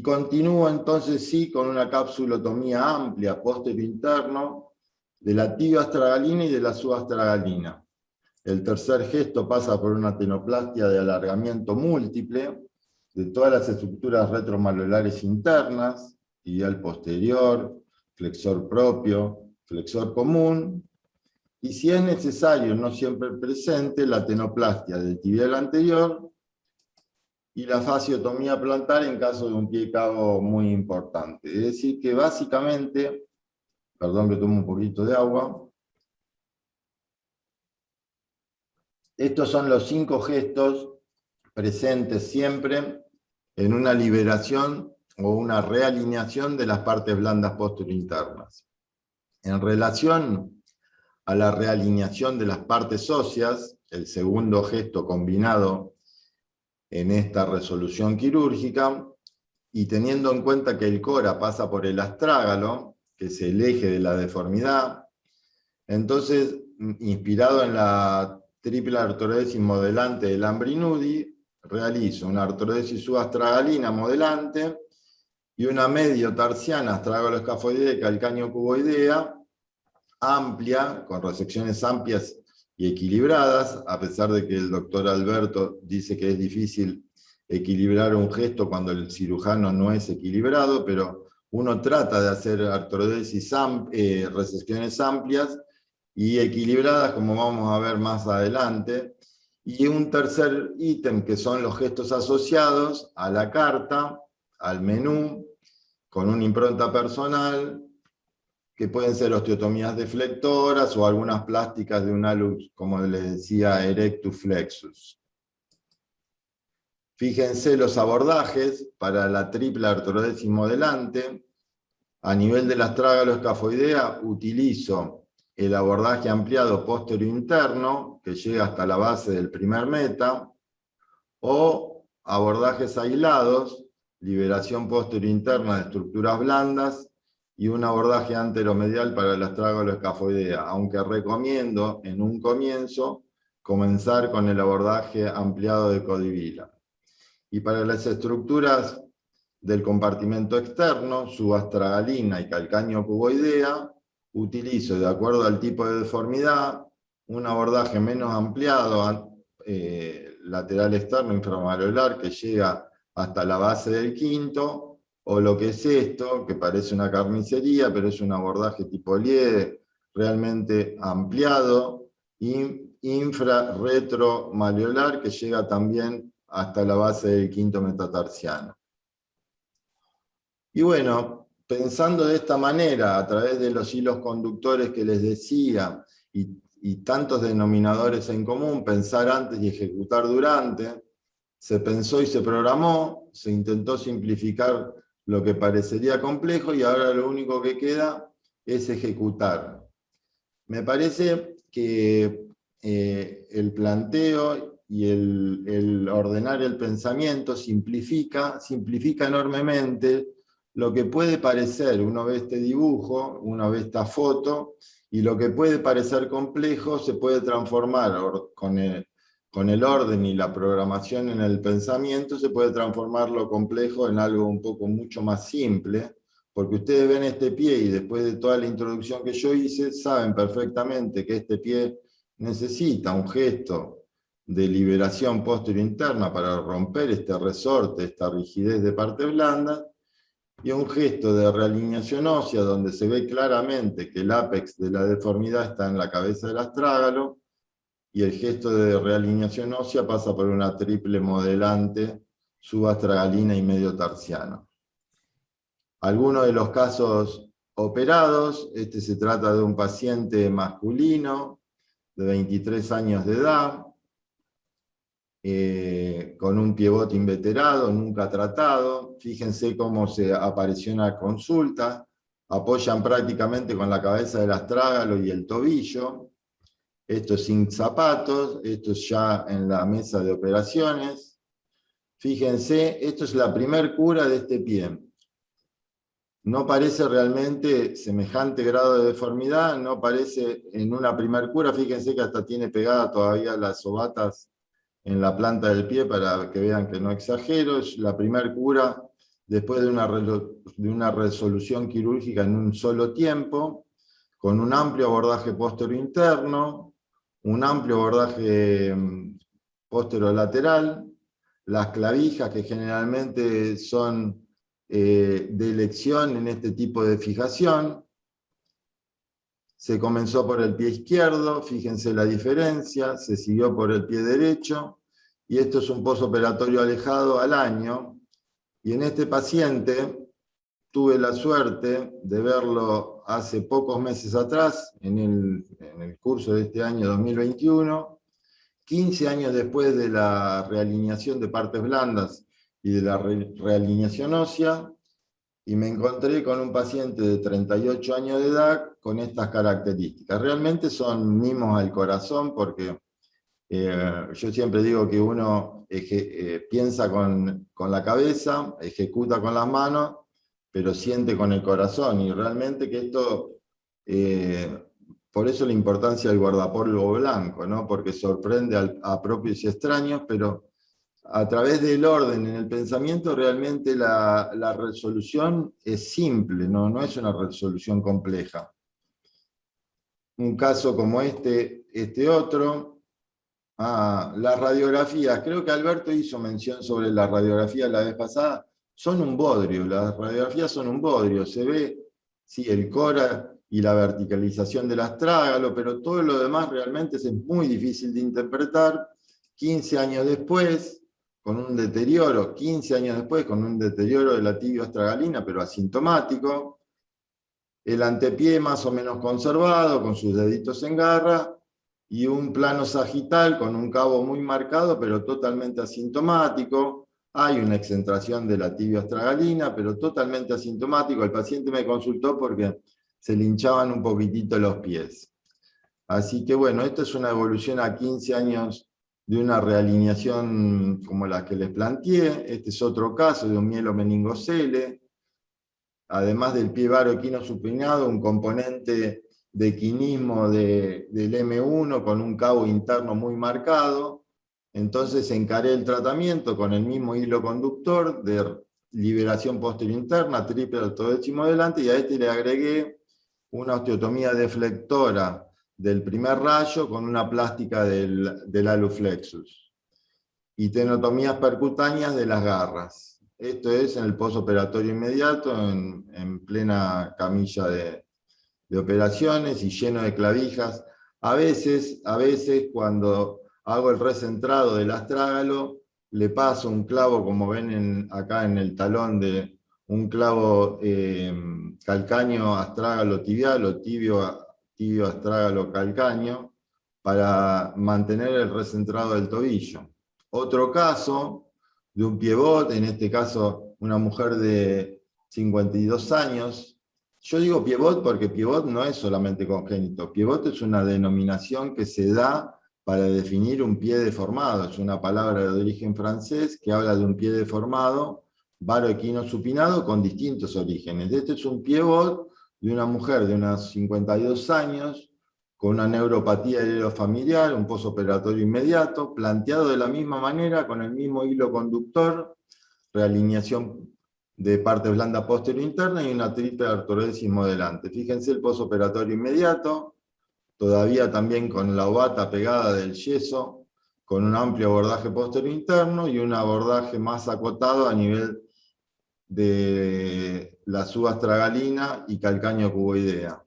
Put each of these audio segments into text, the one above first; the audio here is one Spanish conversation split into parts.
Y continúo entonces sí con una capsulotomía amplia, póstero interno, de la tibioastragalina y de la subastragalina. El tercer gesto pasa por una tenoplastia de alargamiento múltiple de todas las estructuras retromalleolares internas, tibial posterior, flexor propio, flexor común, y si es necesario, no siempre presente, la tenoplastia del tibial anterior y la fasciotomía plantar en caso de un pie cabo muy importante. Es decir que básicamente, perdón que tomo un poquito de agua, estos son los 5 gestos presentes siempre en una liberación o una realineación de las partes blandas posterointernas. En relación a la realineación de las partes óseas, el segundo gesto combinado en esta resolución quirúrgica, y teniendo en cuenta que el cora pasa por el astrágalo, que es el eje de la deformidad, entonces, inspirado en la triple artrodesis modelante de Lambrinudi, realizo una artrodesis subastragalina modelante y una medio tarsiana astragalo-escafoidea y calcáneo-cuboidea, amplia, con resecciones amplias y equilibradas, a pesar de que el doctor Alberto dice que es difícil equilibrar un gesto cuando el cirujano no es equilibrado, pero uno trata de hacer artrodesis resecciones amplias y equilibradas, como vamos a ver más adelante. Y un tercer ítem, que son los gestos asociados a la carta, al menú, con una impronta personal, que pueden ser osteotomías deflectoras o algunas plásticas de un hallux, como les decía, erectus flexus. Fíjense los abordajes para la triple artrodesis modelante. A nivel del astrágalo escafoidea utilizo el abordaje ampliado póstero interno, que llega hasta la base del primer meta, o abordajes aislados, liberación póstero interna de estructuras blandas, y un abordaje anteromedial para el astrágalo escafoidea, aunque recomiendo en un comienzo comenzar con el abordaje ampliado de Codivila. Y para las estructuras del compartimento externo, subastragalina y calcáneo cuboidea, utilizo, de acuerdo al tipo de deformidad, un abordaje menos ampliado, lateral externo inframalleolar, que llega hasta la base del quinto, o lo que es esto, que parece una carnicería, pero es un abordaje tipo Liede, realmente ampliado, infrarretromalleolar, que llega también hasta la base del quinto metatarsiano. Y bueno, pensando de esta manera, a través de los hilos conductores que les decía, y tantos denominadores en común, pensar antes y ejecutar durante, se pensó y se programó, se intentó simplificar lo que parecería complejo, y ahora lo único que queda es ejecutar. Me parece que el planteo y el ordenar el pensamiento simplifica enormemente lo que puede parecer, uno ve este dibujo, uno ve esta foto, y lo que puede parecer complejo se puede transformar con el orden y la programación en el pensamiento, se puede transformar lo complejo en algo un poco mucho más simple, porque ustedes ven este pie y después de toda la introducción que yo hice, saben perfectamente que este pie necesita un gesto de liberación posterior interna para romper este resorte, esta rigidez de parte blanda, y un gesto de realineación ósea donde se ve claramente que el ápex de la deformidad está en la cabeza del astrágalo, y el gesto de realineación ósea pasa por una triple modelante subastragalina y medio tarsiano. Algunos de los casos operados, este se trata de un paciente masculino de 23 años de edad, con un pivote inveterado, nunca tratado. Fíjense cómo se apareció en la consulta. Apoyan prácticamente con la cabeza del astrágalo y el tobillo. Esto es sin zapatos, esto es ya en la mesa de operaciones. Fíjense, esto es la primer cura de este pie. No parece realmente semejante grado de deformidad, no parece en una primer cura. Fíjense que hasta tiene pegada todavía las sobatas en la planta del pie para que vean que no exagero. Es la primer cura después de una resolución quirúrgica en un solo tiempo, con un amplio abordaje póstero-interno, un amplio abordaje póstero-lateral, las clavijas que generalmente son de elección en este tipo de fijación. Se comenzó por el pie izquierdo, fíjense la diferencia, se siguió por el pie derecho, y esto es un posoperatorio alejado al año, y en este paciente tuve la suerte de verlo hace pocos meses atrás, en el curso de este año 2021, 15 años después de la realineación de partes blandas y de la realineación ósea, y me encontré con un paciente de 38 años de edad con estas características. Realmente son mimos al corazón, porque yo siempre digo que uno piensa con la cabeza, ejecuta con las manos, pero siente con el corazón, y realmente que esto, por eso la importancia del guardapolvo blanco, ¿no? Porque sorprende a propios y extraños, pero a través del orden en el pensamiento realmente la resolución es simple, no es una resolución compleja. Un caso como este otro, las radiografías, creo que Alberto hizo mención sobre la radiografía la vez pasada, son un bodrio, las radiografías son un bodrio, se ve, sí, el cora y la verticalización del astrágalo, pero todo lo demás realmente es muy difícil de interpretar. 15 años después, con un deterioro, 15 años después, con un deterioro de la tibio-astragalina, pero asintomático, el antepié más o menos conservado, con sus deditos en garra, y un plano sagital con un cabo muy marcado, pero totalmente asintomático. Hay una excentración de la tibio-astragalina, pero totalmente asintomático. El paciente me consultó porque se le hinchaban un poquitito los pies. Así que bueno, esto es una evolución a 15 años de una realineación como la que les planteé. Este es otro caso de un mielomeningocele. Además del pie varo equino supinado, un componente de equinismo del M1 con un cabo interno muy marcado. Entonces encaré el tratamiento con el mismo hilo conductor de liberación posterior interna, triple ortodécimo delante, y a este le agregué una osteotomía deflectora del primer rayo con una plástica del aluflexus y tenotomías percutáneas de las garras. Esto es en el postoperatorio inmediato, en plena camilla de operaciones y lleno de clavijas. A veces cuando hago el recentrado del astrágalo, le paso un clavo, como ven acá en el talón, de un clavo calcáneo astrágalo tibial o tibio astrágalo calcáneo, para mantener el recentrado del tobillo. Otro caso de un piebot, en este caso una mujer de 52 años. Yo digo piebot porque piebot no es solamente congénito. Piebot es una denominación que se da para definir un pie deformado. Es una palabra de origen francés que habla de un pie deformado, varo equino supinado, con distintos orígenes. Este es un piebot de una mujer de unos 52 años, con una neuropatía heredofamiliar, un posoperatorio inmediato, planteado de la misma manera, con el mismo hilo conductor, realineación de parte blanda posterior interna y una triple artrodesis delante. Fíjense el posoperatorio inmediato, todavía también con la ovata pegada del yeso, con un amplio abordaje posterior interno y un abordaje más acotado a nivel de la subastragalina y calcáneo cuboidea.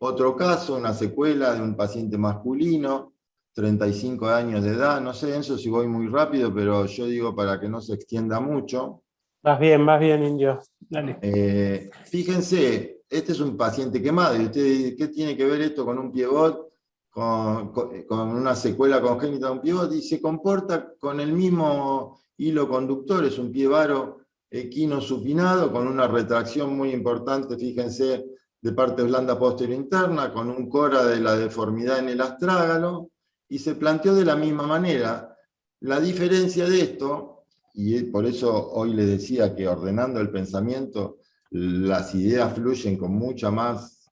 Otro caso, una secuela de un paciente masculino, 35 años de edad. No sé, Enzo, si voy muy rápido, pero yo digo para que no se extienda mucho. Vas bien, Indio. Dale. Fíjense, este es un paciente quemado. ¿Y usted qué tiene que ver esto con un piebot, con una secuela congénita de un piebot? Y se comporta con el mismo hilo conductor. Es un pie varo equino supinado con una retracción muy importante, fíjense, de parte blanda posterior interna, con un cora de la deformidad en el astrágalo, y se planteó de la misma manera. La diferencia de esto, y por eso hoy les decía que ordenando el pensamiento, las ideas fluyen con mucha más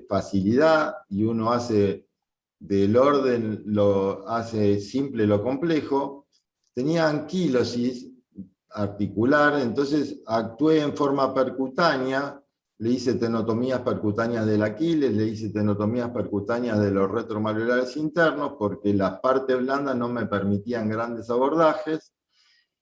facilidad, y uno hace del orden, lo hace simple lo complejo. Tenía anquilosis articular, entonces actué en forma percutánea, le hice tenotomías percutáneas del Aquiles, le hice tenotomías percutáneas de los retromalleolares internos, porque las partes blandas no me permitían grandes abordajes,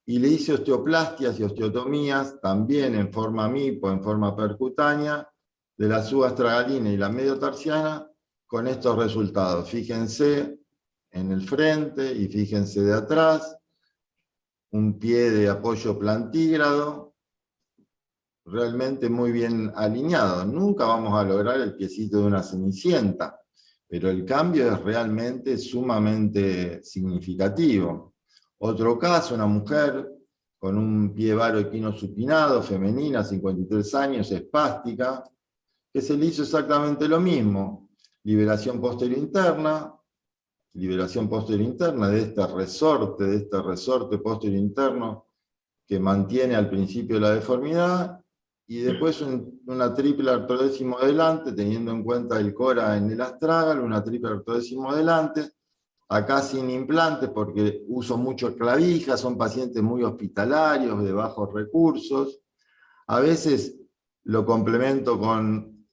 y le hice osteoplastias y osteotomías, también en forma MIPO, en forma percutánea, de la subastragalina y la mediotarsiana, con estos resultados. Fíjense en el frente y fíjense de atrás, un pie de apoyo plantígrado, realmente muy bien alineado. Nunca vamos a lograr el piecito de una cenicienta, pero el cambio es realmente sumamente significativo. Otro caso, una mujer con un pie varo equino supinado, femenina, 53 años, espástica, que se le hizo exactamente lo mismo. Liberación posterior interna de este resorte posterior interno que mantiene al principio la deformidad, y después una triple artrodésimo delante, teniendo en cuenta el cora en el astrágalo, una triple artrodésimo delante, acá sin implantes porque uso mucho clavija, son pacientes muy hospitalarios, de bajos recursos. A veces lo complemento con